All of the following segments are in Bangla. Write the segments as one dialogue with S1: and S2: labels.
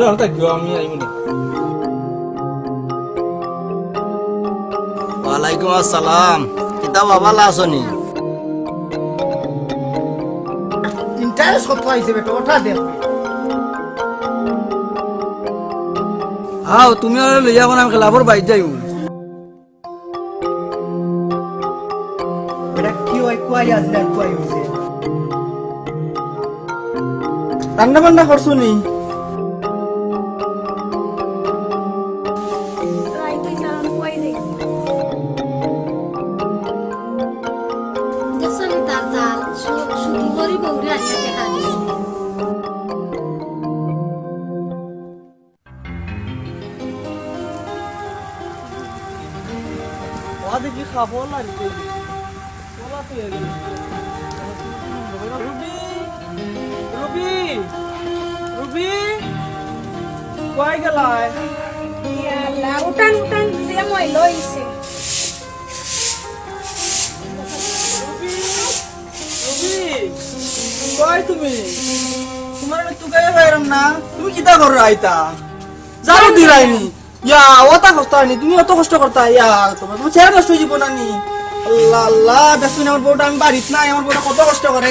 S1: তোমরা হঠাৎ গিয়ে আমি আইমু না।
S2: ওয়ালাইকুম আসসালাম। কিতা বাবা লাসনি?
S3: ইন্টারেস্ট কত আইছে বেটা ওঠা দে।
S1: আও তুমি আর লইয়া কোন আমি খেলাবর বাইর যাইও।
S3: বেটা কি হয় কুয়াই আসলে কুয়াই হইছে। রান্না বান্না করছো নি? দেখি খাবো লাগবে। রুবি রুবি রুবি কই গেলাই?
S4: ইয়াল্লা উঠান উঠান যে মই লইছে
S3: রুবি কই তুমি? তোমার তো গায়ে বাইরাম না। তুমি কিতা করো আইতা? যাও দিরাইনি। ইয়া ওটা কষ্ট হয়নি, তুমি অত কষ্ট করতা। ইয়া তোমার চেহারা নষ্ট হয়ে যাবো না নি। আল্লাহ আল্লাহ দেখুন আমার বউটা, আমি বাড়িত নাই, আমার বউটা কত কষ্ট করে।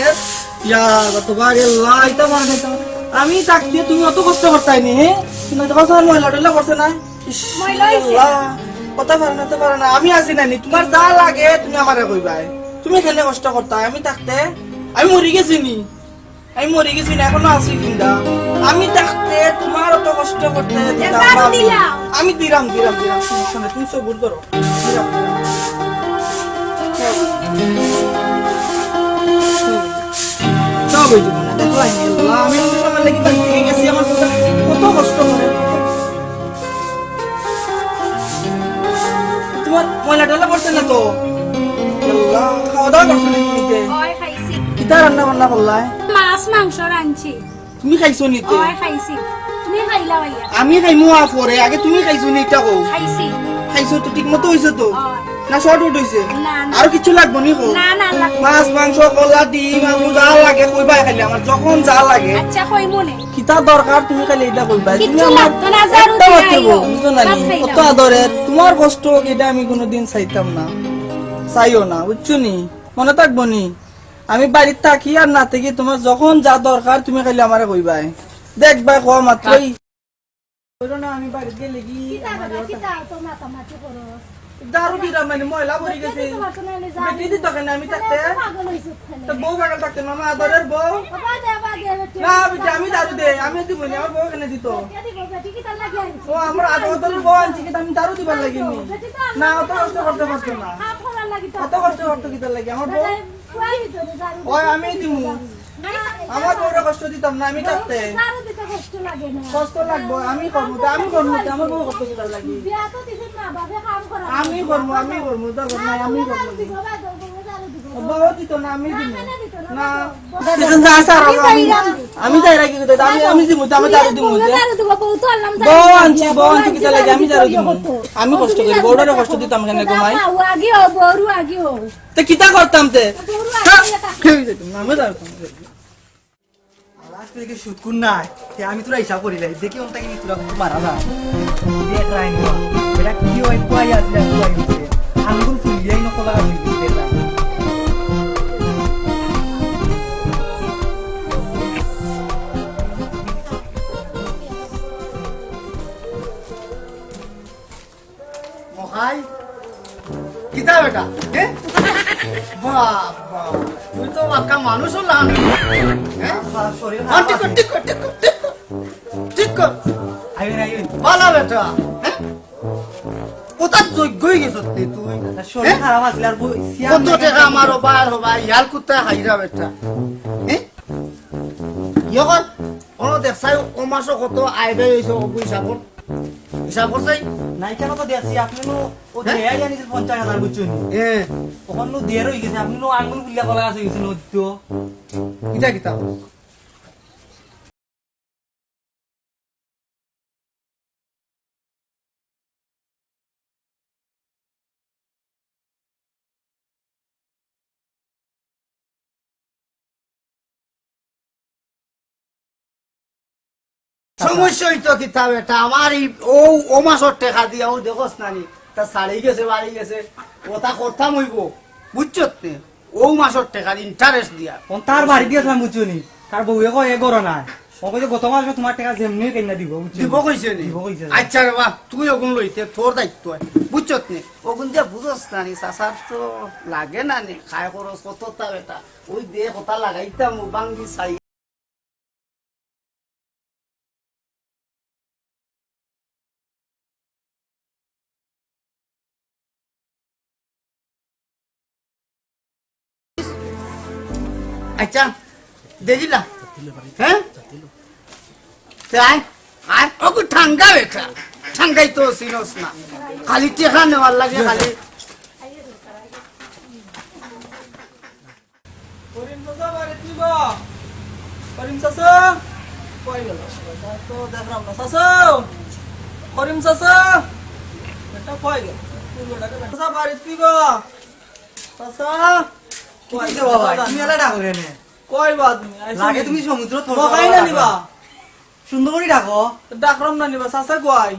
S3: ইয়া তোমার আল্লাহ আইতা মারা খাইতাম আমি থাকতে, তুমি অত কষ্ট করতাইনি। হ্যাঁ তুমি তো কষ্ট মহিলা টহিলা করছে না। ইস, আল্লাহ কথা পারে না আমি আছি নানি। তোমার যা লাগে তুমি আমারে কইবাই। তুমি কেন কষ্ট করতাই? আমি থাকতে আমি মরি গেছি নি? আমি মরি গেছি না, এখনো আছি জিন্দা। আমি থাকতে তোমার অত কষ্ট করতে দিতাম না। আমি দিলাম দিলাম দিলাম, সমস্যা নেই, তুমি সবুর করো। দিলাম দিলাম। সব হয়ে যাবো না, দেখো আইনি আল্লাহ, আমি অন্য সময় লাগি বাড়ি থেকে গেছি, আমার কত কষ্ট করে। তোমার ময়লা টয়লা করছে না তো? আল্লাহ খাওয়া দাওয়া করছো নাকি নিতে?
S4: ওই খাইছি
S3: কিতা রান্না বান্না করলাই?
S4: মাছ মাংস রাঁধছি
S3: তুমি খাইছো নিতে?
S4: ওই খাইছি তুমি খাইলা ভাইয়া?
S3: আমি খাইমু পরে, আগে তুমি খাইছো নি এটা কও।
S4: খাইছি
S3: খাইছো তো ঠিক মতো হইছে তো?
S4: ওই
S3: না শর্ট আউট হইছে?
S4: না না
S3: আর কিছু লাগবে নি কও?
S4: না না লাগবে।
S3: মাছ মাংস কলা ডিম আলু যা লাগে কইবাই, খালি আমার যখন যা লাগে
S4: আচ্ছা কই মনে
S3: কিতা দরকার তুমি খালি এটা কইবাই। তুমি
S4: কিচ্ছু
S3: আমার
S4: লাগতো না, জারু
S3: একটা
S4: দিয়ে
S3: বাচ্চা
S4: আইও।
S3: বউ, বুঝছো না নি?
S4: সব খাইলাম।
S3: কত আদরের। তোমার কষ্ট এটা আমি কোনোদিন চাইতাম না, চাইও না, বুঝছো নি? মনে থাকবো নি? আমি বাড়িতে থাকি আর না থাকি, তোমার যখন যা দরকার তুমি খালি আমারে কইবাই। দেখবাই কোয়া মাত্রই কইরো না। আমি বাড়িতে গেলে কি দারু দিলাম মানে ময়লা ভরে গেছে। বেটি দিত কেন আমি থাকতে? তো বউ পাগল থাকতে মামা আদরের বউ। না বেটি আমি দারু দে, আমি দিব না, আমার বউ কেন দিত? ও আমার আদরের বউ আনছি, কিন্তু আমি দারু দিবার লাগিনি। না অত কষ্ট করতে পারতো না, অত কষ্ট করতে কিতা লাগে আমার বউ। ওই আমি দিমু, আমার বউরে কষ্ট দিতাম না আমি থাকতে। কষ্ট লাগবো আমি করবো তো, আমি করবো তো, আমার বউ কষ্ট দিবার লাগি। আমি করবো দরকার নাই, আমি করবো। বউ দিত না, আমি দিব না। এখন যা আছে আর আমি যাই রাখি কোথায়? আমি দিব তো, আমি দারু দিব। বউ আনছি কিতা লাগে? আমি দারু দিব। আমি কষ্ট করি, বউটারে কষ্ট দিতাম কেন ঘুমাই? তো কিতা করতাম তে? আমি দারু সুৎকুন নাই, আমি তোরা হিসাব করি লাই দেখি ওটা কি তোরা মারা না। দেখ রাইনি এটা কি হয় কুয়াই আসলে কুয়াই হইছে আঙ্গুল ফুলিয়াই নকলা হইছে। মহাই কিতা বেটা? বাবা তুই তো বাক্কা মানুষ হলাম। ঠিক কর ভালো বেটা। কোথার যোগ্যই গেছ তুই? শরীর খারাপ আসলে আর কত টাকা আমারও বার হবা ইয়ার কোথায় হাইরা বেটা? ইয়কর কোনো দেখছাই ও মাসও কত আয় ব্যয় হয়েছে হিসাবর হিসাব করছাই
S5: নাই কেন তো দিয়েছি আপনি ও দেয়া জানিছেন 50,000 বুঝছেন তখন দিয়ে রয়ে গেছে আপনি আঙ্গুল গুলিয়া কলা আছে গেছেন
S3: কিতা কিতা
S6: সমস্যা হইতো কিতা বেটা আমার এই ও মাসর টাকা দিয়া ও দেখোস নানি তা শাড়ি গেছে বাড়ি গেছে ওটা করতাম হইব বুঝছত নে ও মাসর টাকার ইন্টারেস্ট দিয়া
S5: তার বাড়ি দিয়েছিলাম বুঝছো নি তার বউয়ে কয় এগোরো না ও কইছে গত মাসে তোমার টাকা যেমনি কেনা দিব বুঝছো
S6: দিব কইছে নি
S5: দিব কইছে।
S6: আচ্ছা রে বাপ তুই ওগুন লইতে তোর দায়িত্ব বুঝছত নে ওগুন দিয়া বুঝস নানি চাচার তো লাগে না নে খায় খরচ কতটা বেটা ওই দিয়ে কথা লাগাইতাম ও বাঙ্গি চাই আচ্ছা দেখিলা হ্যাঁ তাই আর ওকে ঠাঙ্গা বেটা ঠাঙ্গাই তো সিনস না খালি টেকা নেওয়ার লাগে খালি
S3: করিম চাচা বাড়ি দিব করিম চাচা কই গেল তো দেখলাম না চাচা করিম চাচা এটা কই গেল চাচা বাড়ি দিব চাচা কই
S5: কি বাবা তুমি এলা ডাকো কেন
S3: কই বাদ তুমি
S5: লাগে তুমি সমুদ্র
S3: মকাই না নিবা
S5: সুন্দর করে ডাকো
S3: ডাকরাম না নিবা চাচা কই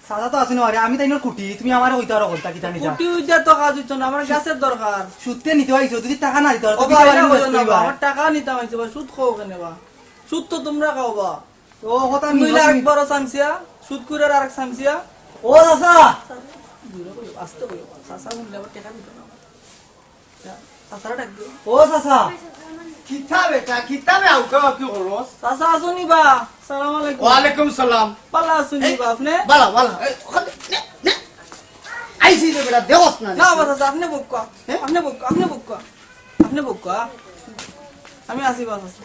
S5: সাদা তো আছে না আরে আমি তাই না কুটি তুমি আমার হইতে আর করতা কিতা নিতা
S3: কোটি উইজার টাকা দিচ্ছ না আমার গাছের দরকার
S5: সুদতে নিতে হইছো যদি টাকা না দিতে
S3: ও
S5: তুমি
S3: ভাই
S5: আবার ইনভেস্ট করিবা
S3: আমার টাকা নিতাম আইছে বা সুদ খাও কেন বা সুদ তো তোমরা খাও বা
S5: ও কথা
S3: তুমি
S5: মিলা
S3: আরেক বড় সামসিয়া সুদ করে আরেক সামসিয়া
S5: ও দাদা
S3: আসতে কইও চাচা বললে আবার টাকা দিত না চাচারা ডাক দিও
S5: ও চাচা
S6: কিতা বেটা কিতাবে আউকা কি খরচ
S3: চাচা আসুনি বা সালাম আলাইকুম
S6: ওয়ালাইকুম সালাম
S3: পালা আসুনি বা আপনি
S6: বালা বালা আইসি রে বেটা দেখোস না
S3: না বা চাচা আপনি বুক কর আপনি বুক আপনি বুক কর আপনি বুক কর আমি আসি বা চাচা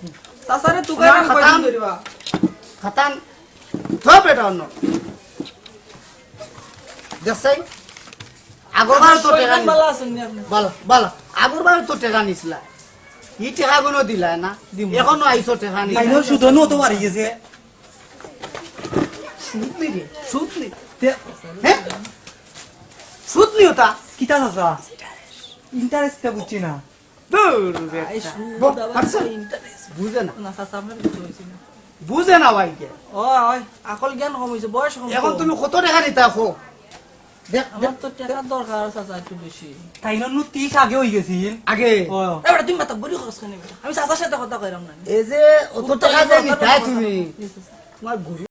S3: চাচারে তুকাই
S6: আমার
S3: না কই
S6: খাতাম।
S3: দিবা
S6: খাতান তো বেটা অন্য দেখছাই আগরবার তো টাকা নি
S3: পালা আসুনি আপনি
S6: বালা বালা আগরবার তো টাকা নিছিলা ই টাকা গুলো দিলা না এখনো আইছো টাকা নি
S5: তাইনো সুদনো তো বাড়ি গেছে
S6: সুদ নি রে সুদ নি হ্যাঁ সুদ নি ওটা
S5: কিতা চাচা ইন্টারেস্টটা বুঝছি না
S6: দূর
S3: আই
S6: বেটা
S3: সুদ আবার
S6: আচ্ছা
S3: ইন্টারেস্ট
S6: বুঝে না
S3: না চাচা আপনার কিছু হইছে না
S6: বুঝে না ভাইকে
S3: ওই আকল জ্ঞান কম হইছে বয়স কম
S6: এখন তুমি কত টাকা নিতা খো দেখ
S3: আমার তো টাকার দরকার চাচা একটু বেশি
S5: তাইনো নু 30 আগে হই গেছিল
S6: আগে
S5: ও
S3: এবারে তুমি মাথা বড়ি খরচ করে নেবে আমি চাচার সাথে কথা কইরাম না
S6: এই যে অত টাকা যে নিতা তুমি তোমার গুরু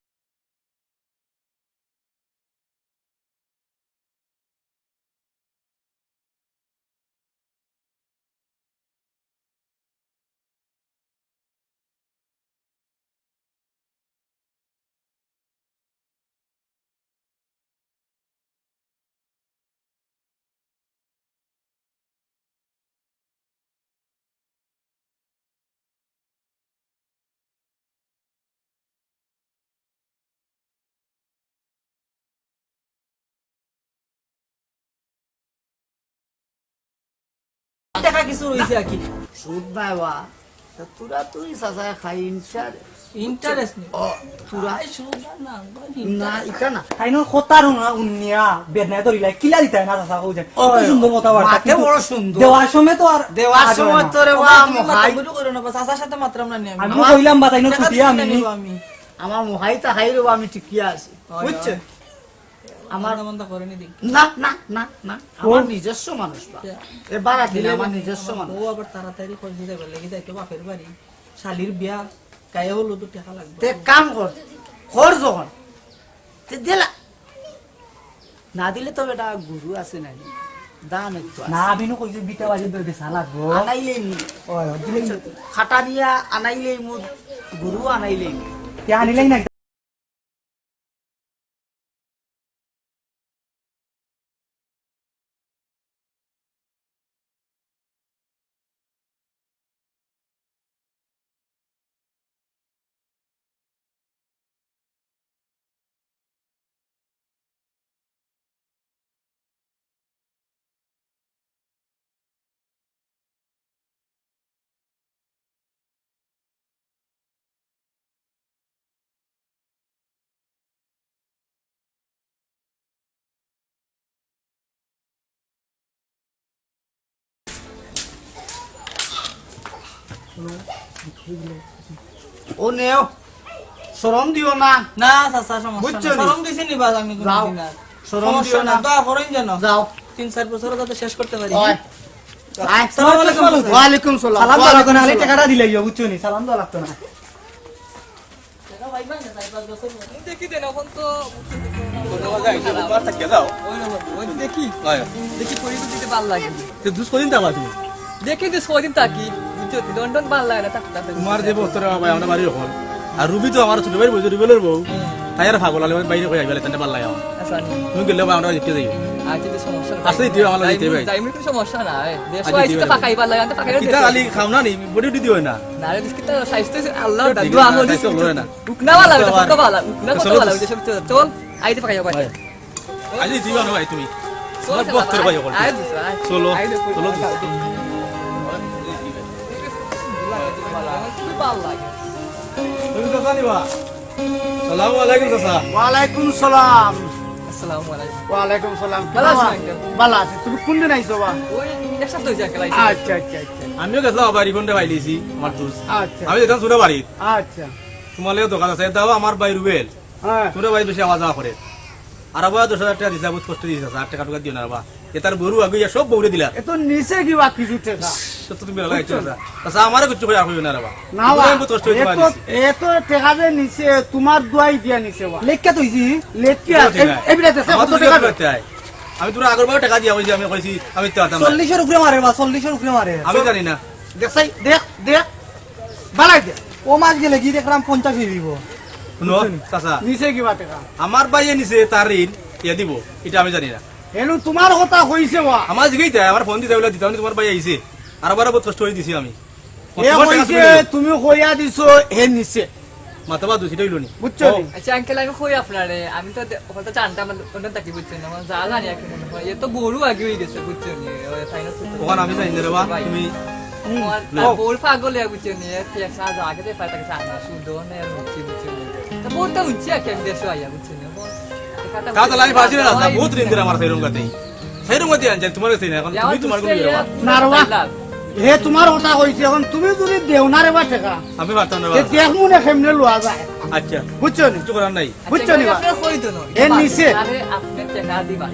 S3: টাকা কিছু রইছে আর কি
S6: সুদ নাই বা তা তোরা তুই সাজা খাই
S3: ইন্টারেস্ট নেই
S6: ও তোরা
S3: আই সুদ না
S6: না ইটা না
S5: তাইনো খতারু না উন্নিয়া বেদনা ধরিলা কিলা দিতাই না চাচা কও যায়
S6: ওই,
S5: সুন্দর কথা বার্তা
S6: মাঠে বড় সুন্দর।
S5: দেওয়ার সময় তো আর
S6: দেওয়ার সময় তোরে বা মহাই
S3: বড়ি করে না চাচার সাথে মাত্রাম না
S5: আমি
S3: আমি
S5: কইলাম বা তাইনো
S3: টাকা
S5: ছুটি
S3: দিছি না
S5: আমি
S3: নিব আমি
S6: আমার মহাইটা খাই রে আমি ঠিকই আছি বুঝছে
S3: আমার মন করে নি দেখ
S6: না না না না আমার নিজস্ব মানুষ বা এবার আছি আমার নিজস্ব মানুষ
S3: ও আবার তাড়াতাড়ি করে দিতে পারলে লেগে যাইতো বাপের বাড়ি শালির বিয়া গায়ে হলো তো টাকা লাগবে
S6: তে কাম কর কর যখন তে দিলা না দিলে তো বেটা গুরু আছে নাই দান একটু আছে।
S5: না আমি নো কইছি বিটা বাজে দে বেসা লাগবো
S6: আনাইলেই নি
S5: ওই দিলে
S6: খাটানিয়া আনাইলেই মু গুরু আনাইলেই নি।
S5: কে আনিলাই না
S6: ও নেও শরম দিও না
S3: না চাচা সমস্যা
S6: বুঝছো
S3: না
S6: নি?
S3: শরম দিছি নি বাস আমি
S6: যাও।
S3: কোনদিন আর
S6: শরম দিও
S3: সমস্যা
S6: না
S3: না দোয়া করেন জানো
S6: যাও
S3: 3-4 বছর যাতে শেষ করতে পারি
S6: ওই
S5: আসসালামু আলাইকুম।
S6: ওয়ালাইকুম সালাম
S5: সালাম দেওয়া লাগতো না, খালি টাকাটা দিলেই হবে, বুঝছো নি? সালাম দেওয়া লাগতো না।
S1: দেখি দেন এখন তো দেখি দেখি পরিবার দিতে ভালো লাগে
S5: দুষ কদিন তাবা তুমি?
S1: দেখি যে ছদিন থাকি বুঝছো লন্ডন ভালো লাগে না থাকতে
S7: তোমার যে বস্তরে ভাই আমরা বাড়ি হল আর রুবি তো আমার ছোট ভাই বলছে রুবেলের বউ তাই আর ভাগল আলে বাইরে কই আইবে তাতে ভাল লাগে আমার
S1: আচ্ছা
S7: তুমি গেলে আমরা দেখতে যাই
S1: আজকে তো সমস্যা
S7: আসলে দিও আমার দিতে ভাই
S1: টাইমে তো সমস্যা না দেশ
S7: আজকে
S1: আইছে তো
S7: দিও
S1: ফাঁকাই ভালো লাগে তো ফাঁকাই
S7: কিতা আলি খাও না নি বডি উঠি দিও না
S1: না রে বিস্কিট সাইজ তো আল্লাহ
S7: ঠিক
S1: দোয়া
S7: আছে,
S1: হল
S7: সাইজ তো লয় না।
S1: উকনা ভালো লাগে কত ভালো উকনা কত
S7: চলো
S1: ভালো লাগে সব চল আইতে ফাঁকাই ভাই
S7: আজ দিও না ভাই তুমি
S1: চল
S7: তোমার বস্তরে ভাই হল
S1: আই
S7: চলো চলো
S1: ভালো লাগে
S7: তুমি তো জানিবা সালামু আলাইকুম চাচা
S6: ওয়ালাইকুম সালাম
S1: আসসালামু আলাইকুম
S6: ওয়ালাইকুম সালাম
S1: ভালো আছো একদম?
S6: ভালো আছে তুমি কোন দিন আইছো বা
S1: ওই এক সপ্তাহ হইছে একলাই
S6: আচ্ছা আচ্ছা আচ্ছা
S7: আমিও গেছিলাম বাড়ি ফোনটা পাইলিছি আমার দোষ
S6: আচ্ছা
S7: আমি যেতাম ছোট বাড়ি
S6: আচ্ছা
S7: তোমালেও দোকান আছে দাও আমার ভাই রুবেল
S6: হ্যাঁ
S7: ছোট ভাই বেশি আওয়াজ করে আর আবার 10,000 টাকা দিছে বহুত কষ্ট দিছে 8 টাকা টাকা দিও না বা এ তার বড়ু আগুইয়া সব বউরে দিলা
S6: এত নিচে কিবা কিছু টাকা
S7: সত্য তুমি লাগাইছো আচ্ছা আমারে কিছু করে আগুইও না রে বা
S6: না
S7: বহুত কষ্ট হইছে
S6: এত এত টাকা যে নিচে তোমার দুয়াই দিয়া নিচে বা
S5: লেখকা তো হইছি।
S6: লেটকি এবিটা দেশে কত টাকা
S7: আমি তোরা আগর বার টাকা দিয়া হইছি আমি কইছি আমি তো আতাম
S5: 40-এর উপরে মারে বা 40-এর উপরে মারে।
S7: আমি জানি না
S6: দেখছাই দেখ দেখ বালাই দে
S5: ও মাছ গেলে কি দেখলাম 50 হয়ে দিব।
S7: শুনো চাচা
S6: নিচে কিবা টাকা
S7: আমার ভাইয়ে নিছে তার ঋণ ইয়া দিব এটা আমি জানি না
S6: হেনু তোমার কথা হইছে বা
S7: আমার জিগেই তাই আমার ফোন দিতে বলে দিতাম তোমার ভাই আইছে আর আবার বহুত কষ্ট হয়ে দিছি আমি
S6: এ কইছে তুমি কইয়া দিছো হে নিচে
S7: মাথা বাদ দুছিটাই লনি
S6: বুঝছো নি?
S1: আচ্ছা আঙ্কেল আমি কই আপনারে আমি তো হয়তো জানতাম আমার ওটা তাকি বুঝছেন না আমার যা জানি এখন মনে হয় এ তো বড় আগে হয়ে গেছে বুঝছেন ওই ফাইনাল
S7: ওখানে আমি জানি না রে বা তুমি
S1: বড় পাগল হয়ে বুঝছেন এ কি একটা আগে তে ফাইটা কিছু আনা শুধু না আর বুঝছি বুঝছেন তো বড়টা উঁচি আকে আমি দেশে আইয়া বুঝছেন
S7: কাজ লাই ফাজি না রাস্তা বহুত ঋণ দিরা আমার সেইরকম গাতে সেইরকম গাতে আনছেন তোমার কাছে না এখন তুমি তোমার কোন বিরবা
S6: না রে বা হে তোমার কথা কইছে এখন তুমি যদি দেও না রে বা টাকা
S7: আমি পারতাম না
S6: এ দেখ মনে কেমনে লওয়া যায়
S7: আচ্ছা
S6: বুঝছো নি?
S7: কিছু করার নাই
S6: বুঝছো নি বা?
S1: আপনি কই তো
S6: এ নিচে।
S1: আরে আপনি টাকা দিবা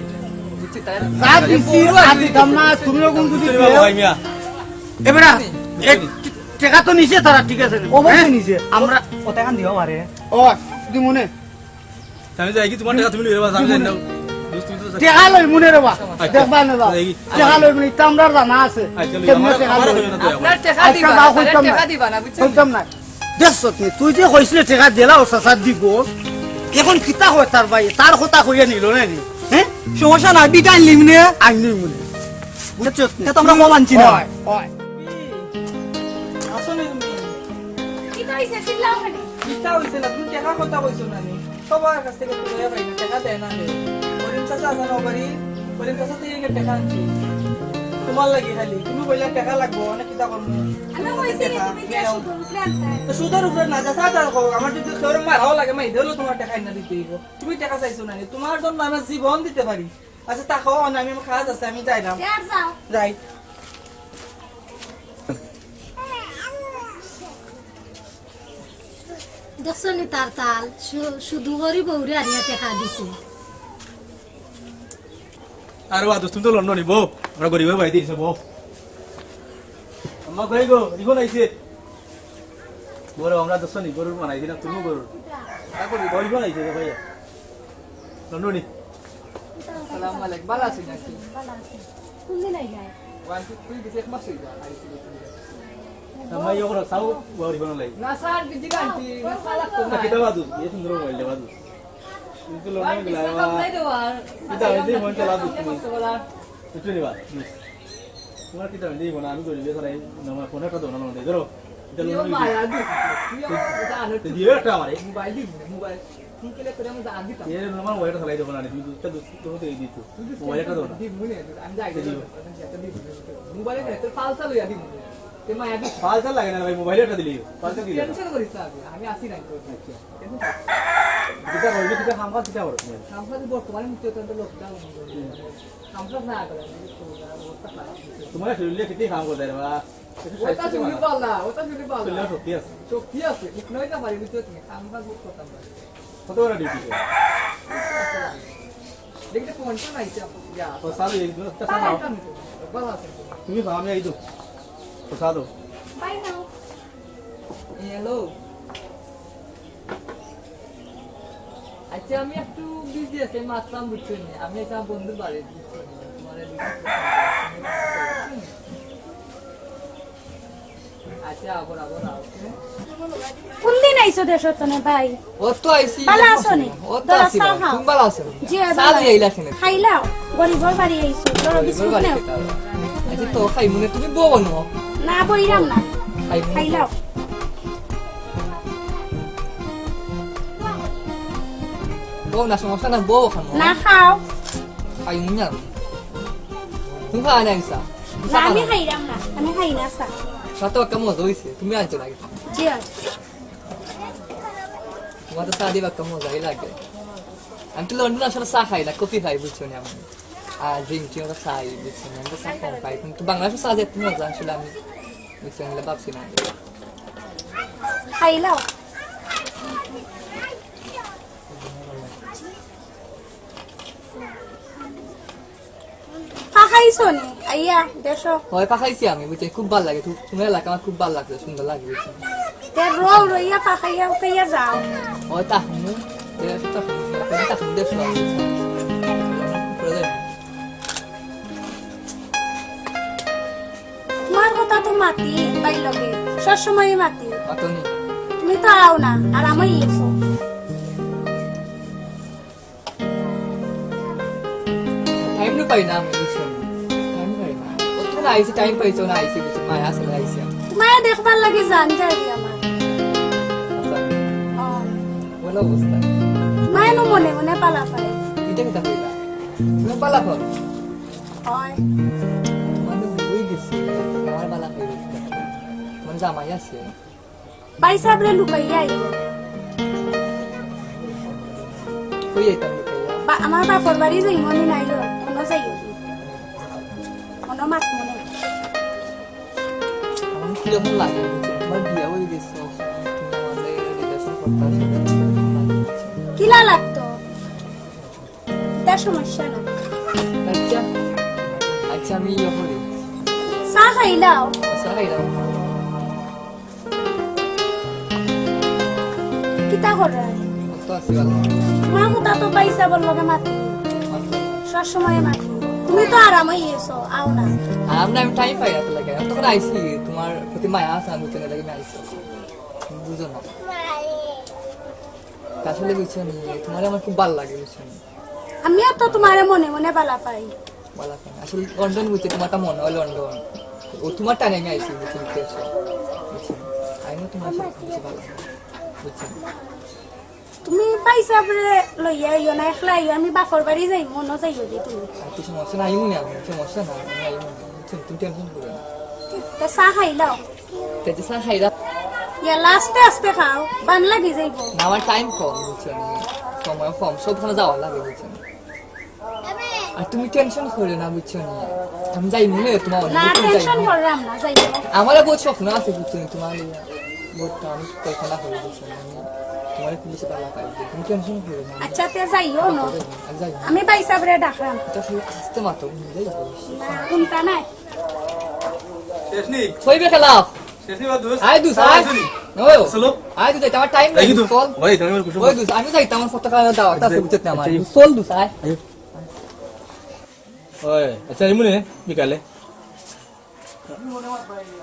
S1: বুঝছি তাই
S6: যা দিছি আদি দাম না তুমিও কোন যদি
S7: চলি
S6: দেও
S7: বাবা ভাই মিয়া
S6: এবারে টাকা তো নিচে তারা ঠিক আছে নি?
S5: অবশ্যই
S6: হ্যাঁ?
S5: নিচে।
S6: আমরা
S5: ও টাকা দিও মারে।
S6: ও দি মনে
S7: আমি যাই কি তোমার টাকা তুমি লইবা আমি জানি না দোস্ত তুমি তো
S6: টাকা লই মনে রে বা
S7: আচ্ছা।
S6: দেখবা না দাও
S7: এই-
S6: টাকা লই মনে তামরার জানা আছে
S7: আচ্ছা লই
S6: কেমনে
S7: আমার
S6: টাকা
S7: আমার
S6: লই?
S7: কইও না তুই
S1: আপনার টাকা
S6: আচ্ছা,
S1: দিবা
S6: দাও,
S1: আপনার
S6: কইতাম না।
S1: টাকা দিবা না বুঝছেন
S6: কইতাম না দেখছ তুই যে কইছিলে টাকা দিলা ও সাসার দিব এখন কিতা হয় তার ভাই তার কথা কইয়া নিল না নি হ্যাঁ
S5: সমস্যা নাই, বিটা আনলিম নে।
S6: আইনি মনে বুঝছো
S5: এটা তো আমরা কম আনছি না।
S6: হয় হয়
S3: আসলে তুমি
S4: কি কইছে সিলাও মানে
S3: কিতা হইছে না তুমি টাকা কথা কইছো না নি সবার কাছ থেকে তুমি লইয়া পাই না টাকা দেয় না রে করিম চাচা আছে না বাড়ি করিম চাচা থেকে টাকা আনছি তোমার লাগি খালি তুমি কইলা টাকা লাগবো না কিতা করব
S4: আমি কইছি তুমি যে শুধু উপরে আনতে
S3: তো সুদের উপরে না যা সাদা রাখো আমার যদি তোর মারাও লাগে মাই দিলেও তোমার টাকা না দিতে হইব তুমি টাকা চাইছো না নি তোমার জন্য আমি জীবন দিতে পারি আচ্ছা তাকাও না আমি আমার কাজ আছে আমি যাইলাম
S4: আর যাও
S3: যাই
S8: দেখছো নি তার তাল শুধু করি বউরে আনিয়া টেকা দিছে
S7: আরে বা দোস্ত তুমি তো লন্ডন নিবো আমরা গরিব ভাই দিয়েছে বউ আমার ভাই গো রিখন আইছে বড় আমরা দোস্ত নি গরুর বানাইছি না তুমি গরুর তারপর গরিব আইছে ভাই লন্ডন নি
S1: আসসালামু আলাইকুম ভালো আছেন নাকি
S8: ভালো আছে কোন দিন আইলা
S1: ওয়ান টু থ্রি দিছে এক মাস হইছে
S7: আমার ইয়ে করো সাউ গরিব না লাই
S1: না স্যার দিদি গান্টি না সালাক তো
S7: না
S1: না
S7: কিতা বাদু এই সুন্দর মোবাইল দে বাদু কিন্তু লন্ডন গেলা
S1: কামলাই দেওয়ার
S7: কিতা হইছে মন চালা তুমি
S1: বলা
S7: একটু নিবা তোমার কিতা হইছে বনা আমি গরিব সারাই নামা ফোনে কথা দোনা না ধরো এটা
S1: ইও
S7: লন্ডন
S1: মায়া দি ইও এটা আনো
S7: তে দিয়ে একটা আমারে
S1: মোবাইল দি মোবাইল ঠিক কেলে করে আমি জান দিতাম
S7: এর নামা মোবাইলটা চালাই দেব না তুমি দুটা তুমি এই দিছো মোবাইলটা দাও না
S1: দি মুনে আমি যাই দিই মোবাইলে তোর ফালসা লইয়া দি তে মায়া দি
S7: পাঁচটা লাগে না ভাই মোবাইলটা দিলি পাঁচটা দিলি
S1: টেনশন করিস না আমি আসি নাই তো
S7: কিতা করবি কিতা খাম কিতা করো তুমি
S1: সামসাদি বর্তমানে মুক্তি অত্যন্ত লকডাউন সামসাদ না করে
S7: তোমার শরীরে কিতি কাম করতে রে বা
S1: ওটা শুনি বালা ওটা শুনি বালা
S7: চলে সত্যি আছে
S1: শক্তি আছে নয় না পারি বুঝতে তুমি আমি বাস করতাম না
S7: কত বড় ডিউটি
S1: দেখতে ফোনটা নাই যা
S7: ও সালে এই একটা সালাও
S1: বালা আছে
S7: তুমি ভাব আমি আইদো তো সাদো
S4: বাই নাও
S1: হ্যালো আচ্ছা আমি একটু বিজি আছি মাত্রাম বুঝছি আমি একটা বন্ধুর বাড়ি তোমার আচ্ছা আবার
S4: কোন দিন আইছো দেশতনে ভাই
S1: ও তো আইছি
S4: ভালো আছো নি?
S1: ও তো
S4: দরা
S1: আইছি
S4: চা খাও।
S1: তুমি ভালো আছো
S4: জি
S1: সাল এইলা খেলে
S4: খাইলাও গরিবর বাড়ি আইছো তোর বিস্কুট নেও
S1: আচ্ছা তো খাই মনে তুমি বউ নো
S4: না বইরাম না
S1: খাই
S4: খাইলাও
S1: বউ না সমস্যা না বউ খানো
S4: না খাও
S1: খাই মুnya তুমি খাই না ইসা
S4: না আমি খাইরাম না আমি খাই না সা
S1: সাথে কেমন হইছে তুমি আনছো লাগে
S4: জি
S1: তোমার তো সাদি বা কেমন যাই লাগে আমি তো লন্ডন আসলে চা খাই না কফি খাই বুঝছো না আমি আর ড্রিঙ্ক টিও তো চাই বুঝছো না আমি তো চা কম খাই কিন্তু বাংলাদেশে চা যেতে মজা আসলে আমি বুঝছো না ভাবছি না
S4: খাইলাও খাইছো নি আইয়া দেশো
S1: হয় পাখাইছি আমি বুঝছি খুব ভালো লাগে তোমার এলাকা আমার খুব ভালো লাগছে সুন্দর লাগে বুঝছো
S4: তে রইয়া খাইয়া খাইয়া যাও
S1: হয় তাহলে তাহলে দেখো
S4: তোমার কথা তো মাতি বাই লগে সবসময় মাতি
S1: মাতনি
S4: তুমি তো আও না আর আমি এসো
S1: টাইম নো পাই না আমি বুঝছো টাইম পাই না অত না আইছি টাইম পাইছো না আইছি বুঝছো মায়া আসলে আইছি
S4: তোমার দেখবার লাগে জান যাই আমার
S1: বলো অবস্থা
S4: মায় নো মনে মনে পালা পারে
S1: এটা কথা কইলা তুমি পালা কর
S4: হয়
S1: মানে বই গেছে আমার বালা কই মানে জামাই আছে
S4: বাই সাবরে লুকাইয়া আইবো
S1: কই আইতাম লুকাইয়া
S4: আমার বাপর বাড়ি যাই মনে নাই লো মনে যাই মনে মাত মনে
S1: আমার কিরকম লাগে তোমার বিয়া হয়ে গেছে তুমি আমাদের রিলেশন করতে
S4: কিলা লাগতো তার সমস্যা না
S1: আচ্ছা আচ্ছা আমি ইয়ে করি
S4: চা খাইলাও
S1: সারাইলাম
S4: কিতা করে
S1: তো আসি ভালো
S4: মা কথা তো পয়সা বললো মাতি সব সময় মাতি তুমি তো আরামই এসো আও না
S1: আমরা আমি টাইম পাই না তো লাগে আমি তখন আইছি তোমার প্রতি মায়া আছে আমি চেনে লাগে আমি আইছি বুঝো না আসলে বুঝছো নি তোমার আমার খুব ভালো লাগে বুঝছো নি
S4: আমিও তো তোমার মনে মনে বালা পাই
S1: ভালো লাগে আসলে লন্ডন বুঝছে তোমারটা মনে হয় লন্ডন ও তোমার টাইমে আমি আইছি বুঝছো বুঝছো আইনো তোমার সাথে বেশি ভালো বুঝছো
S4: তুমি পয়সা বলে লইয়া আইও না একলা আইও আমি বাপর বাড়ি যাই মনে যাই দি তুমি
S1: আর কিছু সমস্যা নাই মনে আমি সমস্যা না আমি আইমু বুঝছো তুমি টেনশন করো না
S4: তা চা খাইলাও
S1: তেতে সা খাইরা
S4: ইয়ালা আস্তে আস্তে খাও বান লাগি যাইব
S1: না আমার টাইম কম বুঝছো সময় কম সবখানে যাওয়া লাগে বুঝছো আর তুমি টেনশন করো না বুঝছো নি আমি যাই মনে তোমার
S4: না
S1: অনেক
S4: টেনশন করলাম না যাইব
S1: আমার বহুত স্বপ্ন আছে বুঝছো তোমার বহুত আমি কল্পনা করি বুঝছো তোমার খুব বেশি ভালো পাই তুমি টেনশন করো না
S4: আচ্ছা তে যাইও না
S1: আমি যাই
S4: আমি পয়সা বলে ডাকলাম
S1: তাহলে আসতে মাত্র যাই
S4: কোনটা নাই
S7: শেষনি
S1: ছয়বে খেলাফ
S7: শেষনি বা দুস
S1: আই দুস আই নয়
S7: চলো
S1: আই দুস আমার টাইম নাই
S7: কিন্তু
S1: চল
S7: ভাই তুমি আমার কুশল
S1: ওই দুস আমি যাইতাম আমার ফটো কাটা দাও তা বুঝতে না আমার চল দুস আই
S7: ওই আচ্ছা আইমুনে বিকালে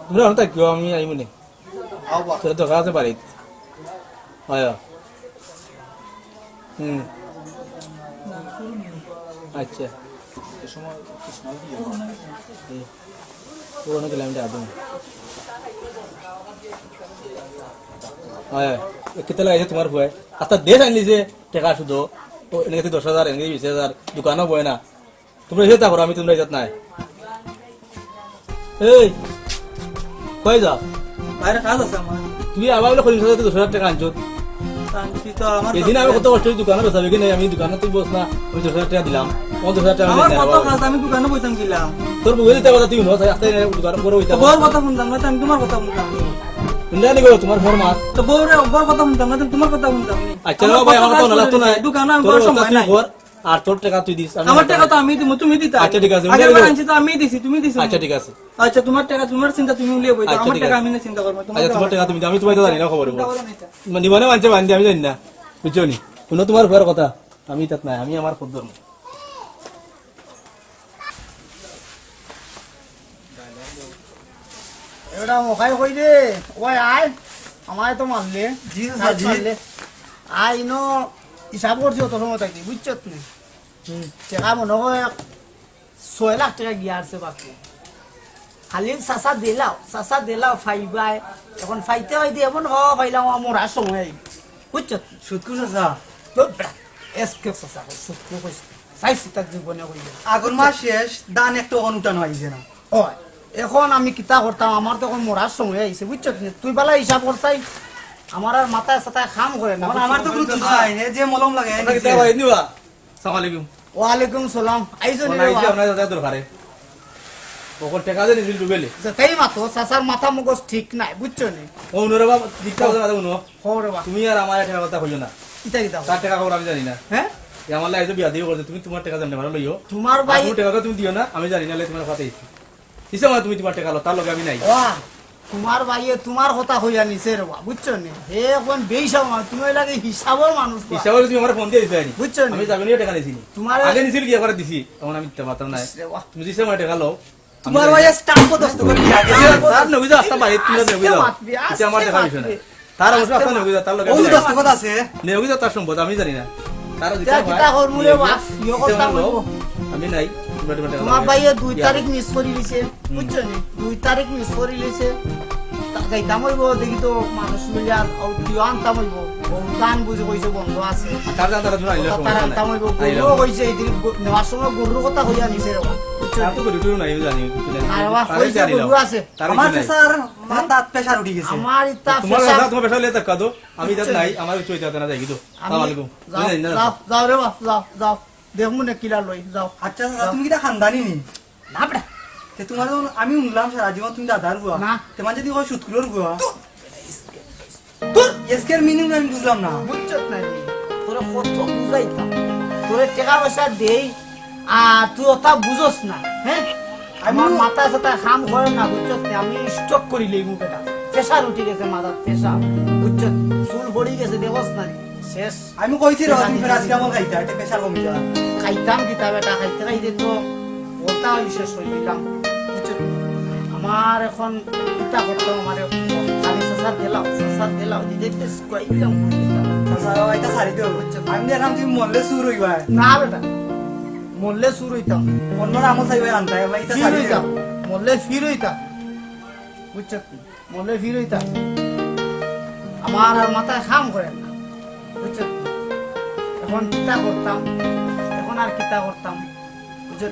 S7: তোমরা অনেক কিও আমি আইমুনে
S6: আওবা
S7: তোরা তো কাছে পারি হয় আচ্ছা পুরোনো কিলোমিটার আদম হয় কেতে লাগাইছে তোমার ভয় আচ্ছা দেশ আনলি যে টাকা শুধু এনেকে 10,000 এনেকে 20,000 দোকানও বয় না তোমরা এসে থাকো আমি তোমরা এসে নাই এই কই যাও
S3: বাইরে কাজ আছে আমার
S7: তুমি আবার বলে 10,000 টাকা আনছো
S3: টানছি তো আমার
S7: এদিন আমি কত কষ্ট দোকানে বসাবি কিনা আমি দোকানে তুই বস না আমি 10,000 টাকা দিলাম 50,000 টাকা
S3: আমার
S7: আমি
S3: কত
S7: দিলাম।
S3: খাস আমি দোকানে বইতাম গেলাম
S7: তোর বউয়ের দিতে কথা তুই নো আস্তে দোকান করে হইতা
S3: বউর কথা শুনতাম না তো আমি তোমার কথা শুনতাম
S7: জানি গো তোমার ফরমাত
S3: তো বউর কথা শুনতাম না তো তোমার কথা শুনতাম
S7: আচ্ছা না ভাই আমার তো না লাগতো না
S3: দোকানে আমি
S7: তোর
S3: বড়
S7: কথা
S3: সময়
S7: তুই
S3: নাই
S7: কর আর তোর টাকা তুই দিস
S3: আমার টাকা তো আমি দিমু তুমি দিতা
S7: আচ্ছা, ঠিক আছে।
S3: আগে আনছি তো আমি দিছি তুমি দিছো
S7: আচ্ছা ঠিক আছে
S3: আচ্ছা তোমার টাকা তোমার চিন্তা তুমি লিয়ে বইতো
S7: আচ্ছা,
S3: আমার
S7: ঠিক
S3: টাকা
S7: আছে।
S3: আমি না চিন্তা করব
S7: আচ্ছা তোমার টাকা তুমি আমি তোমায় তো জানি না খবর
S3: টাকা
S7: নিবানে মানছে বান্ধি আমি জানি না বুঝছো নি কোনো তোমার ঘর কথা আমি তাত নাই আমি আমার খুদ ধর্ম
S6: এটা মোখাই কই দে ওই আয় আমায় তো মারলে
S3: জি,
S6: আয়
S3: জি।
S6: মারলে আয় ইনো হিসাব করছি অত সময় থাকি বুঝছো তুমি টাকা মনে হয় 6 লাখ টাকা গিয়ে আসছে বাকি খালি চাচা দিলাও ফাইবাই এখন ফাইতে হয়তো এমন হওয়া পাইলাম আমার আর সময় বুঝছো
S3: সুদ কুসা
S6: এসকে চাচা সত্যি কইছি চাইছি তার জীবনে কইলে
S3: আগুন মাস শেষ দান একটা অনুটান হইছে না
S6: হয় এখন আমি কিতা করতাম আমার তো এখন মরার সময় আইছে বুঝছো তুই বেলা হিসাব করতাই আমার আর মাথায় সাথায় খাম করে না
S3: আমার তো কোনো দোষ নাই এ যে মলম লাগে
S7: আপনাকে কিতা ভাই নিবা আসসালামু আলাইকুম
S6: ওয়ালাইকুম সালাম আইছো নি
S7: ওনা আইছে আপনার দাদা দরকারে বকল টাকা দে নিছিল ডুবেলে
S6: তাই মাতো চাচার মাথা মগজ ঠিক নাই বুঝছো নি
S7: ও নুরে বাবা দিকটা কথা কথা উনো
S6: খবর বা
S7: তুমি আর আমার টাকা কথা কইও না
S6: কিতা কিতা
S7: তার টাকা খবর আমি জানি না
S6: হ্যাঁ
S7: এ আমার লাগে বিয়া দিও করতে তুমি তোমার টাকা জানতে পারো লইও
S6: তোমার ভাই
S7: আমার টাকা তুমি দিও না আমি জানি না তোমার কথা ইচ্ছা কিসে মানে তুমি তোমার টাকা লো তার লগে আমি নাই
S6: ওয়া তোমার ভাইয়ে তোমার কথা হইয়া নিছে রে বা বুঝছো নি হে এখন বেইসাব তুমি লাগে হিসাবের মানুষ বা।
S7: হিসাবে তুমি আমার ফোন দিয়ে দিতে পারি
S6: বুঝছো নি?
S7: আমি যাবে নিয়ে টাকা নিছি
S6: তোমার-
S7: আগে নিছিল কি একবার দিছি তখন আমি দিতে পারতাম না
S6: রে বাহ।
S7: তুমি দিছে আমার টাকা লো
S3: তোমার ভাই স্টাম্প দস্ত করে দিয়া গেছে
S7: তার নবী যা আস্তা বাড়ি তুমি নবী যা
S6: মাতবি,
S7: কিসে আমার টাকা দিছ না
S6: মাতবি।
S7: তার অবশ্য আস্তা নবী যা তার লগে
S3: ও
S7: আমি নাই।
S3: দস্ত কথা আছে
S7: নবী যা তার সম্পদ আমি জানি না তার
S6: কিতা কিতা করমু রে বাপ ইয় কথা বলবো
S7: আমি নাই
S6: তোমার ভাইয়ে 2 তারিখ মিস করে দিছে বুঝছো নি 2 তারিখ মিস করে দিছে যাইতাম হইব দেখি তো মানুষ মিলে আর দিও আনতাম হইব গান বুঝে কইছে বন্ধ আছে
S7: তার জান তারা তুমি আইলে
S6: তারা আনতাম হইব গরুও কইছে এই দিন নেওয়ার সময় গরুর কথা হইয়া নিছে রে বাপ, বুঝছো
S7: তার তো গরু নাই আমি জানি
S6: আর বাবা কইছে গরু আছে
S3: আমার স্যার মাথা প্রেসার উঠে গেছে
S6: আমার ইতা
S7: তোমার
S6: ফেসা-
S7: তোমার পেশা লে তাকা দো আমি জাত নাই আমার চইতা না যাই গিতো আসসালামু আলাইকুম
S6: যাও,
S7: আমি জানি না
S6: যাও যাও রে বাপ যাও যাও দেখমু না কিলা লই যাও
S3: আচ্ছা তুমি কিটা খানদানি নি
S6: না বেটা
S3: তে তোমার আমি শুনলাম সারা জীবন তুমি দাদার গুয়া
S6: না।
S3: তোমার যদি হয় সুতকুলোর গুয়া এসকের মিনিং আমি বুঝলাম না
S6: বুঝছো না রে তোরে কত বুঝাইতাম তোরে টাকা পয়সা দেই আর তুই ওটা বুঝোস না হ্যাঁ আমার মাথা সাথে খাম করে না বুঝছো আমি স্টক করি লইমু বেটা প্রেসার উঠে গেছে মাথার প্রেসার বুঝছো চুল পড়ে গেছে দেখোস না রে? শেষ
S3: আমি কইছি রে তুমি ফের আজকে আমার খাইতা এটা প্রেসার কমি যা
S6: খাইতাম কিতা বেটা খাইতে খাইতে তো ওটা শেষ হয়ে গেলাম বুঝছো আমার এখন কিতা করতাম আমার খালি সাসার দিলাও দিতে কইলাম
S3: আচ্ছা এটা সারি দিও আমি দেখলাম তুমি মরলে সুর হইবা
S6: না বেটা মরলে শুরু হইতাম
S3: অন্য আমল চাইবে আনতা এবার এটা
S6: ফির
S3: সারি
S6: হইতাম
S3: দিও
S6: মরলে ফির হইতাম বুঝছো মরলে ফির হইতাম আমার আর মাথায় খাম করে না বুঝছো এখন কিতা করতাম এখন আর কিতা করতাম বুঝছো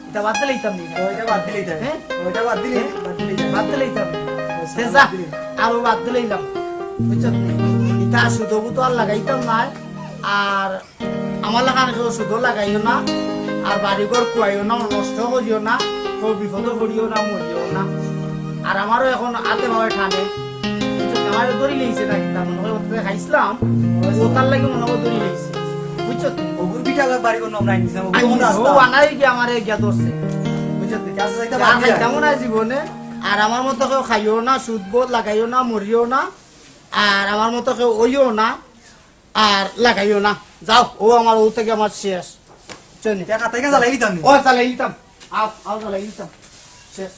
S6: এটা বাদ দিলাইতাম নি
S3: ওইটা বাদ দিলেই যায়
S6: হ্যাঁ?
S3: ওইটা বাদ দিলেই বাদ দিলেই যায়
S6: বাদ দিলাইতাম সেজা আরো বাদ দিলাইলাম বুঝছো ইটা শুধু তো আর লাগাইতাম না আর আমার লাগান কেউ শুধু লাগাইও না আর বাড়িঘর কুয়াইও না নষ্ট করিও না কেউ বিপদ করিও না মরিও না আর আমারও এখন হাতে ভাবে ঠানে আমার দড়ি লেগেছে নাকি তার মনে হয় ওতে খাইছিলাম ওটার লাগে মনে হয় দড়ি লেগেছে বুঝছো
S3: ওগুর পিঠা বাড়ি কোনো আমরা নিছি না
S6: আমি
S3: ওগুর রাস্তা
S6: ও আনাই গিয়ে আমার গিয়া ধরছে বুঝছো
S3: আচ্ছা এটা বাদ দিলাই
S6: কেমন আছে জীবনে আর আমার মতো কেউ খাইও না সুদ বোধ লাগাইও না মরিও না আর আমার মতো কেউ ওইও না আর লাগাইও না যাও ও আমার ও থেকে আমার শেষ চলি
S3: এটা খাতায় কেন জ্বালাই দিতাম
S6: ও চালাই দিতাম আও চালাই দিতাম শেষ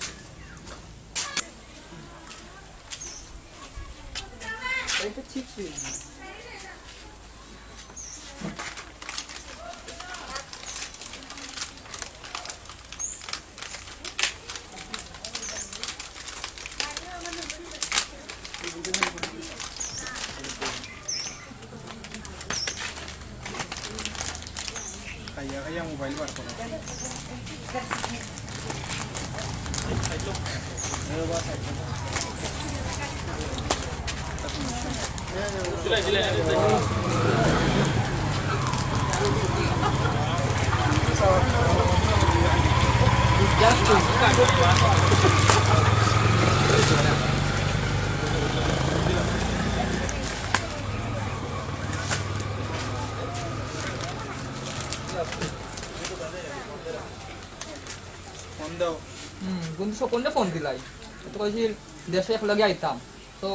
S6: এটা ঠিক
S1: বন্ধু সকলে ফোন দিলাই তো কইছিল দেশে একলগে আইতাম তো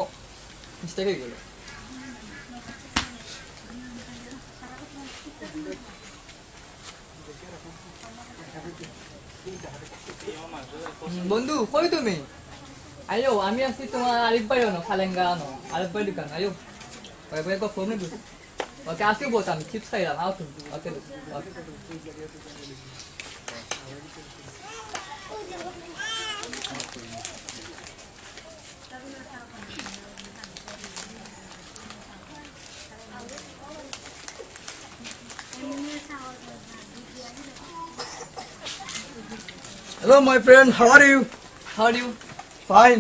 S1: মিস্টেক হয়ে গেল বন্ধু কই তুমি আয়ো আমি আছি তোমার আরিফ ভাই আনো খালেঙ্গা আনো আরিফ ভাই দোকান আয়ো ভাই ভাই ফোন নে ওকে আসি বলতাম চিপস খাইলাম আও তুমি ওকে
S3: Hello, my friend. How are you?
S1: How are you?
S3: Fine.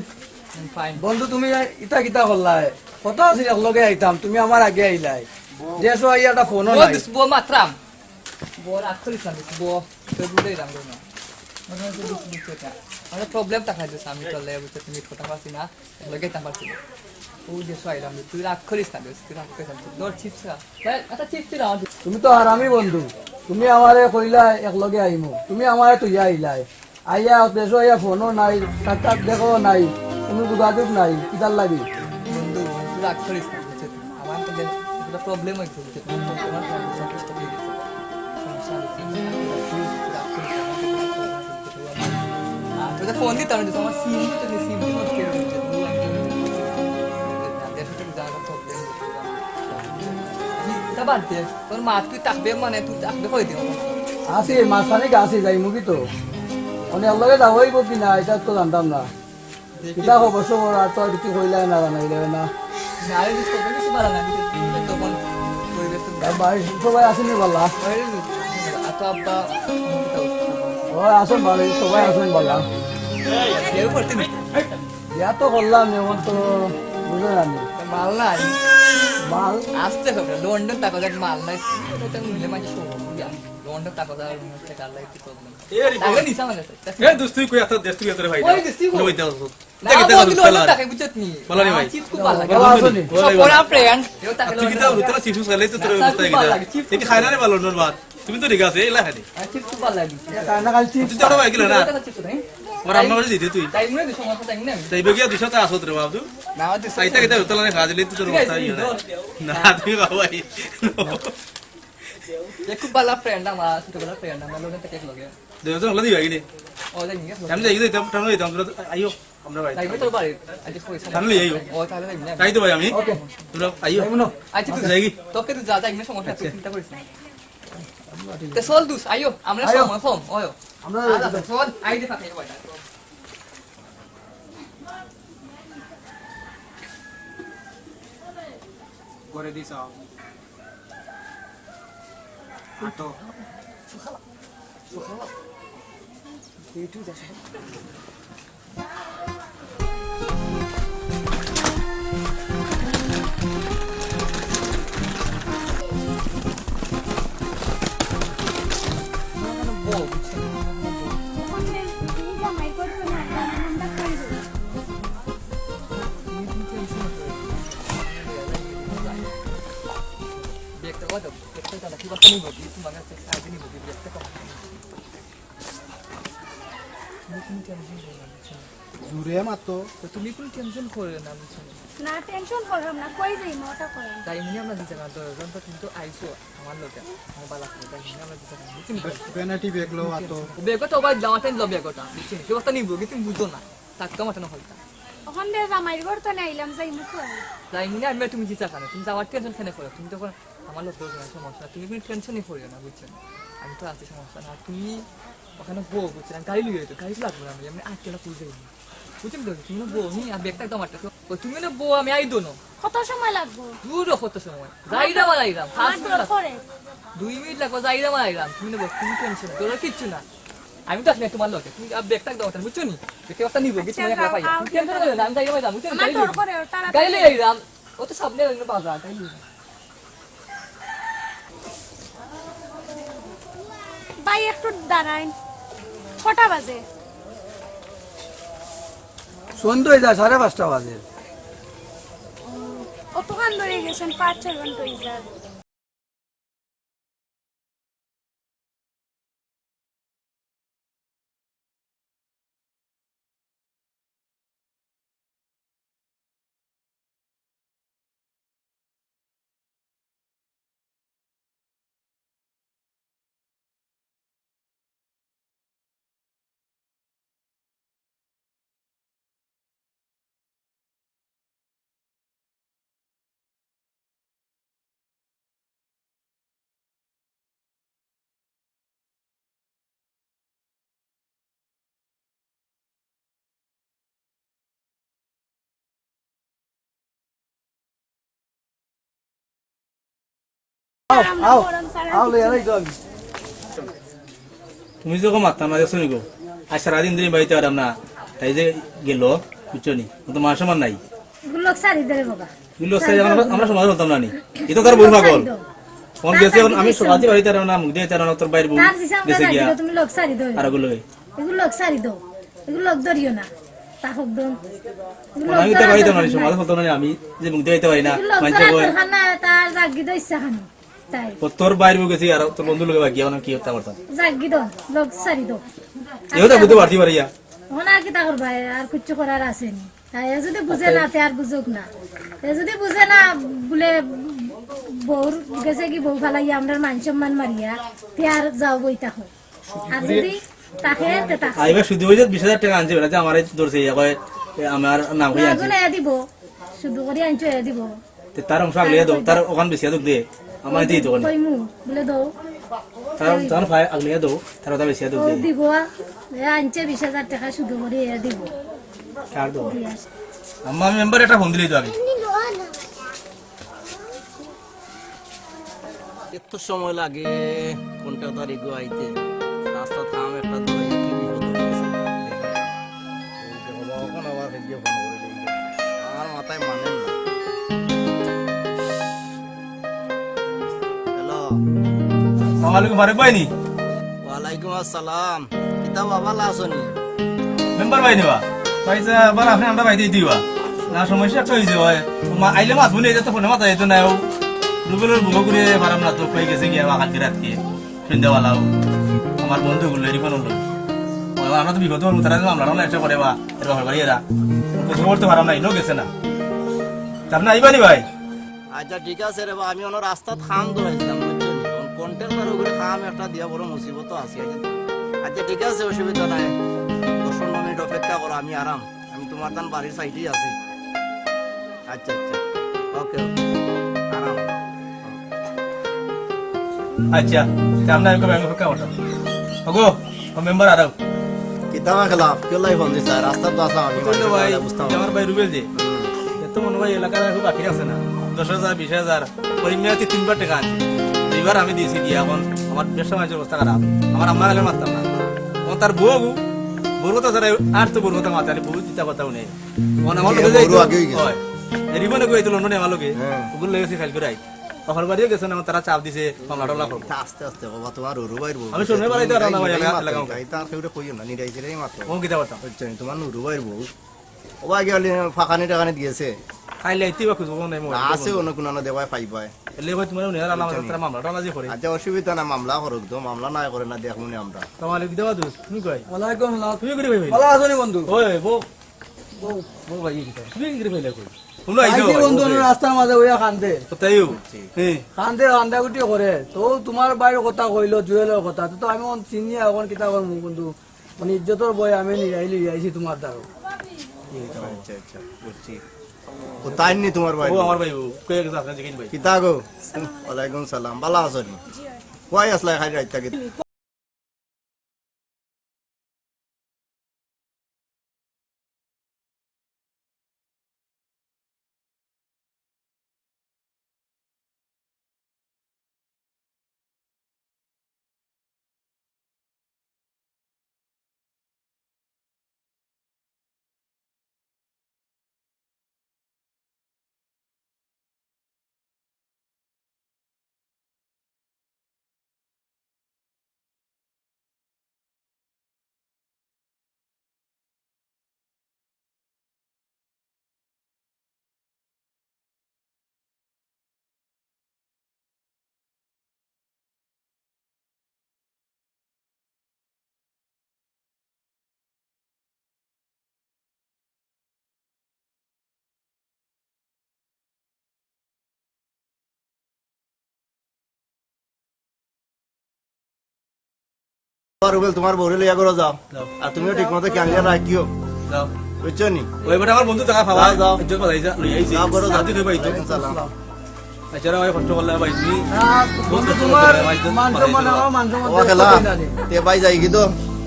S1: I'm fine.
S3: বন্ধু তুমি ইটা কিতা করলাই কত আছিল একলগে আইতাম তুমি আমার আগে আইলাই দেশো আইয়াটা ফোনও নাই
S1: Bo matram. Bo actually sabi bo to bude ram gona. Ano to dito ta. Ano problem ta kaya sa amin to level to meet ko ta kasi na. Lagay ta kasi. O je so airam tu actually sabi tu actually sabi. Dor chips ka. Ata chips ra.
S3: তুমি তো হারামি বন্ধু তুমি আমারে কইলা একলগে আইমু তুমি আমারে তো ইয়া আইলাই আইয়া দেশো আইয়া ফোনও নাই সাক্ষাৎ দেখো নাই কোনো যোগাযোগ নাই কিতার লাগি
S1: Mundo tu actually sabi. Aman to je tu problem হইছে যে তোমার সন্তুষ্ট হয়ে গেছে। সমস্যা হচ্ছে। তো ফোন দিতে না তোমার সিম তো সিম তো নষ্ট করে দিচ্ছে। দেশে তো জায়গা প্রবলেম হচ্ছে। তা বাদ দে তোর মা তুই থাকবে মানে তুই থাকবে কই দিও
S3: আসি মাঝখানে আসি যাইমু কি তো অনেক একলগে যাব হইব কি না এটা তো জানতাম না কিতা খবর সবর আর তো আর কিছু কইলাই না জানাইলে না
S1: নারে দিস তো কিছু বাড়া না তখন পরিবেশ তো
S3: আর ভাই সবাই আসেনি বললা
S1: আতো আব্বা
S3: ও আসুন ভালো সবাই আসুন বললা
S1: কেউ করতে নেই
S3: ইয়া তো করলাম যেমন তো বুঝলেন আমি
S1: মাল নাই
S3: মাল
S1: আসতে হবে লন্ডন টাকা দেখ মাল নাই এটা মিলে মাঝে শো লন্ডন টাকা দেওয়ার মধ্যে কাল লাগতে প্রবলেম লাগে নিসা মানে
S7: এ দোস্ত তুই কই এত দেশ তুই এত রে ভাই
S1: ওই দিছি গো
S7: নই দাও
S1: না বন্ধু লন্ডন টাকা বুঝত নি
S7: বলা নি ভাই।
S1: চিপস খুব ভালো লাগে
S3: ভালো আসুনি
S1: সপরা ফ্রেন্ড এও টাকা
S7: তুই কিতা উতরা চিপস খাইলে তো তোর অবস্থা কিতা এই খাইনা রে ভালো নর বাত তুমি তো ঠিক আছে এলা খালি
S1: চিপস খুব ভালো লাগে
S3: কারণ কাল চিপস
S7: তুই তো ভাই গেল না
S1: চিপস নাই
S7: ওর আম্মা করে দিতে তুই
S1: টাইম নেই সমস্যা টাইম নেই
S7: তাই বগিয়া 200 টা আসত রে বাবু
S1: না দিছি
S7: সাইতা কিতা উতলা রে খাজলি তো তোর অবস্থা ইয়া না তুই বাবাই
S1: যে খুব ভালো ফ্রেন্ড আমার ছোটবেলার ফ্রেন্ড আমার লন্ডন থেকে লগে
S7: দেও তো হলা দিবা গিনি
S1: ও জানি না
S7: আমি যাই দিতাম টানো দিতাম তোরা আইও আমরা ভাই
S1: টাইম তোর বাড়ি আজ কইছ না
S7: টানলি আইও
S1: ও তাহলে টাইম নেই
S7: তাই তো ভাই আমি
S3: ওকে
S7: তোরা আইও
S1: আচ্ছা তুই
S7: যাই কি
S1: তোকে তুই যা যা ইমনে সমস্যা তুই চিন্তা করিস না তে সল দুস আইও আমরা
S3: আইও।
S1: সময় ফর্ম ওয়ো
S3: আমরা
S1: আচ্ছা সল আই দে পাঠাই বড়
S5: করে দিছ আটো
S4: তুমি জামাই করছো না আমরা কইব
S1: দেখতে কত দেখতে দাদা কি বাত নিব কি তুমি বাগাতে আইতে নিব দেখতে কম
S3: জুরে মাতো
S1: তো তুমি কোন টেনশন করে না বুঝছো
S4: না টেনশন করলাম না কই যাই মোটা করেন
S1: তাই মনে আমরা দিতে না দরজন তো কিন্তু আইছো আমার লোকে আমার বালা করে তাই মনে আমরা দিতে না বুঝছিস
S3: পেনাল্টি বেগলো আতো
S1: বেগো তো ভাই দাওয়াতেন লো বেগোটা বুঝছিস কি কথা নিব কি তুমি বুঝো না তাক তো মাথানো হলতা
S4: ওখান দিয়ে জামাইর ঘর তো নাইলাম যাই মুখ
S1: তাই মনে আমি তুমি জিতা খানে তুমি যাওয়ার টেনশন কেন করো তুমি তখন আমার লোক দরকার সমস্যা তুমি কোনো টেনশনই করিও না বুঝছো আমি তো আছি সমস্যা না তুমি ওখানে বউ বুঝছো না গাড়ি লিয়ে তো গাড়ি লাগবে না আমি আটকে পুল যাই বুঝছেন তো তুমি বউ নি আর বেগটা একদম আটকে তুমি না বউ আমি আই দোনো
S4: কত সময় লাগবো
S1: দূর কত সময় যাইরা মারাইরাম
S4: আমার তোর করে
S1: 2 মিনিট লাগবে যাইরা মারাইরাম তুমি না তুমি টেনশন তোর কিচ্ছু না আমি তো আসলে তোমার লোকে তুমি বেগটা দাও বুঝছো নি দেখে কথা নিব কিছু মনে পাই তুমি টেনশন করো না আমি যাইরা মারাইরাম বুঝছো
S4: আমার তোর করে তারা
S1: গাড়ি লিয়ে আইরাম ও তো সামনে রইল বাজার তাই না?
S4: ভাই একটু দাঁড়ান, 6টা বাজে।
S6: সন্ধ্যা হয়ে যায় 5:30 বাজে।
S4: অতক্ষণ ধরে গেছেন, 5-6 ঘন্টা হয়ে যায়।
S7: তুমি যে মারতাম না দেখছো নিগো আজ সারাদিন ধরে বাড়িতে পারাম না তাই যে গেল বুঝছো নি তো মান সম্মান নাই
S8: লোক সারি দেবে বাবা
S7: তুই আমরা সমাজ বলতাম না নি এ তো তার বউ পাগল ফোন গেছে আমি সকালে বাড়িতে পারাম না মুখ দিয়ে তার তোর বাইরে বউ
S8: তার সিসাম
S7: গেছে গিয়া
S8: তুমি লোক সারি দাও
S7: আর গুলো
S8: এগুলো লোক সারি দাও এগুলো লোক ধরিও না তা হোক দম
S7: আমি তো বাড়িতে না সমাজ বলতাম না আমি যে মুখ দিয়ে পারি না মানছে বই
S8: খানা তার জাগি দো ইচ্ছা খানো তাই
S7: তোর বাইরে বউ গেছে আর তোর বন্ধু লোকে বাকি এখন কি হতে পারতাম
S8: জাগি দো লোক সারি দাও
S7: এও তো বুঝতে পারতি পারিয়া
S8: ওনা কি তা করবা আর কিছু করার আছে নি তাই এ যদি বুঝে না তে আর বুঝুক না এ যদি বুঝে না বলে বউর গেছে কি বউ ফালাইয়া আমরা মান সম্মান মারিয়া তে আর যাও বইতা হোক আর যদি তাকে তে তাকে
S7: আইবা শুধু হইছে 20,000 টাকা আনছে না যে আমারে ধরছে কয় আমার নাম হই আছে
S8: আগুনে দিব শুধু করে আনছো এ দিব
S7: তে তার অংশ আগলিয়া দাও তার ওখান বেশি দুক দে আমার দিয়ে দোকানে
S8: কইমু বলে দাও
S7: তার ভাই আগলিয়া দাও তার ওটা বেশি দুক
S8: ও
S7: দে
S8: দিব এ আনছে 20,000 টাকা শুধু করে এ দিব
S7: ছাড় দাও আম্মা মেম্বার একটা ফোন দিলেই তো আমি
S2: এত সময় লাগে কোনটা তারিখ আইতে রাস্তা থাম একটা ধরে কি বিপদ হয়েছে আমার মাথায় মানেন না হ্যালো
S7: আমালুক মারে পাইনি
S2: ওয়ালাইকুম আসসালাম কিতা বাবা লাসনি
S7: মেম্বার ভাই নিবা পয়সা বার আপনি আমরা ভাই দিয়ে দিবা না সমস্যা একটা হয়েছে ভাই আইলে মাছ বলে যেতে ফোনে মাথা যেত না রুবেলের বুগো করে পারাম না তো কই গেছে গিয়া কালকে রাতকে সন্ধ্যাবেলাও আমার বন্ধুগুলো রিফোন হলো আমরা তো বিগত তারা মামলা না একটা করে বা এরকম বাড়ি এরা কিছু বলতে পারাম না ইনো গেছে না তার না আইবানি ভাই
S2: আচ্ছা ঠিক আছে রে বা আমি অন্য রাস্তা থাম ধরেছিলাম বুঝছেন কন্টেনার ওগুলো খাম একটা দিয়া বড় মুসিবত আছে আচ্ছা ঠিক আছে অসুবিধা নাই 10 মিনিট অপেক্ষা করো আমি আরাম আমি তোমার তান বাড়ির সাইডেই আছি আচ্ছা আচ্ছা ওকে আরাম
S7: আচ্ছা আমরা একটু ব্যাংক অপেক্ষা করতাম ওগো মেম্বার আরো
S2: কিতাবা খেলাফ কেউ লাই ফোন দিছে রাস্তা তো আসলাম আমি
S7: বললো ভাই
S2: বুঝতাম
S7: আমার ভাই রুবেল যে এত মনে হয় এলাকার খুব বাকি আছে না 10,000 20,000 পরিমিয়াতে 3বার টাকা আনছি দুইবার আমি দিয়েছি দিয়ে এখন আমার ব্যবসা বাণিজ্যের অবস্থা খারাপ আমার আম্মা গেলে মারতাম না এখন তার বউ বউর কথা ছাড়া আর তো বউর কথা মাথায় বউ দিতে কথাও নেই আমার লোকে রিবনে গিয়ে লন্ডনে আমার লোকে ওগুলো লেগেছে খাল করে তখন বাড়িও গেছে না তারা চাপ দিছে মামলা টামলা করবো
S2: আস্তে আস্তে বাবা তোমার উরু ভাইর বউ
S7: আমি শুনে বাড়াইতে পারলাম না ভাই এলাকা
S2: তার কেউ কইও না নিরাইছিলাই মাত্র
S7: ও কিতা করতাম
S2: বুঝছেন তোমার নুরু ভাইর বউ ও ভাই গেলে ফাঁকানি টাকানি দিয়েছে
S7: খাইলে আইতে বা খুঁজবো নাই
S2: আছে অন্য কোনো দেওয়ায় পাই পায়
S7: এলে ভাই তোমার উনি আর আলাম তারা মামলা টামলা যে করে
S2: আচ্ছা অসুবিধা না মামলা করুক তো মামলা না করে না দেখবো না আমরা
S7: তোমার দেওয়া দোষ তুমি কই
S6: ওয়ালাইকুম আসসালাম।
S7: তুমি করে ভাই
S6: ভালো আছো নি বন্ধু?
S7: ওই বউ বউ ভাই কিতা তুমি কি করে ভাইলা কই তুমি আইছো
S6: আইছি বন্ধু অন্য রাস্তার মাঝে ওইয়া খান্দে
S7: কোথায়ও হ্যাঁ
S6: খান্দে কান্দা গুটি করে তো তোমার বাইরের কথা কইলো জুয়েলের কথা তো আমি চিনি এখন কিতা করবো বন্ধু মানে ইজ্জতর বই আমি নিরাইছি তোমার দ্বারা
S2: আচ্ছা আচ্ছা বুঝছি ও তাই নি তোমার ভাই
S7: ও আমার ভাই কই গেছে আপনার জিজ্ঞেস ভাই
S2: কিতা গো ওয়ালাইকুম সালাম ভালো আছো নি কই আসলা খাই রাইতা রুবেল তোমার বউরে লইয়া করো যাও আর তুমিও ঠিক মতো ক্যাঙ্গিয়া রাখিও
S7: যাও
S2: বুঝছো নি
S7: ওই বেটা আমার বন্ধু টাকা পাওয়া
S2: যাও।
S7: ইজ্জত বাড়াই যা লই আইছি
S2: যাও করো যাও
S7: জাতি দেবাই তো
S2: ইনশাআল্লাহ
S7: আচ্ছা ভাই কষ্ট করলে ভাই তুমি
S6: বন্ধু তোমার মান সম্মান আমার মান
S2: ও
S6: সম্মান
S2: খেলা তে ভাই যাই কি তো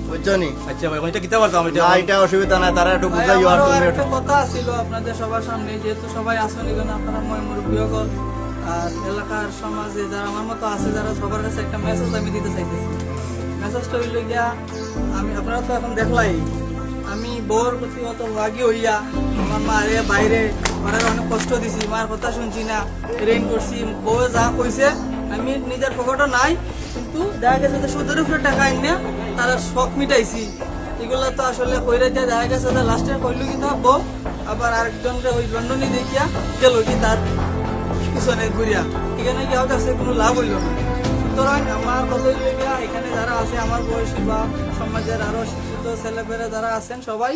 S2: বুঝছো নি
S7: আচ্ছা ভাই এটা কিতা পারতাম এটা
S2: না এটা অসুবিধা নাই তারা একটু বুঝাইও আর
S3: আমারও
S2: তুমি
S3: একটা কথা ছিল আপনাদের সবার সামনে, যেহেতু সবাই আসেন এখানে, আপনারা মই মুরব্বী হল আর এলাকার সমাজে যারা আমার মতো আছে, যারা সবার কাছে একটা মেসেজ আমি দিতে চাইতেছি। মেসেজটা হইল গিয়া, আমি আপনারা তো এখন দেখলাই আমি বউর প্রতি অত রাগি হইয়া আমার মারে বাইরে মারে অনেক কষ্ট দিছি, মার কথা শুনছি না, রেন করছি, বউ যা কইছে আমি নিজের পকেটও নাই, কিন্তু দেখা গেছে যে সুদের উপরে টাকা আইনে তারা শখ মিটাইছি। এগুলো তো আসলে কইরে দিয়ে দেখা গেছে যে লাস্টে কইল কি তা বউ আবার আরেকজনকে ওই লন্ডনে দেখিয়া গেল কি তার পিছনে ঘুরিয়া, এখানে গিয়ে কাছে কোনো লাভ হইল না। সুতরাং আমার কথা হইল গিয়া, এখানে যারা আছে আমার বয়সী বা সমাজের আরো শিক্ষিত ছেলেপেলে যারা আছেন সবাই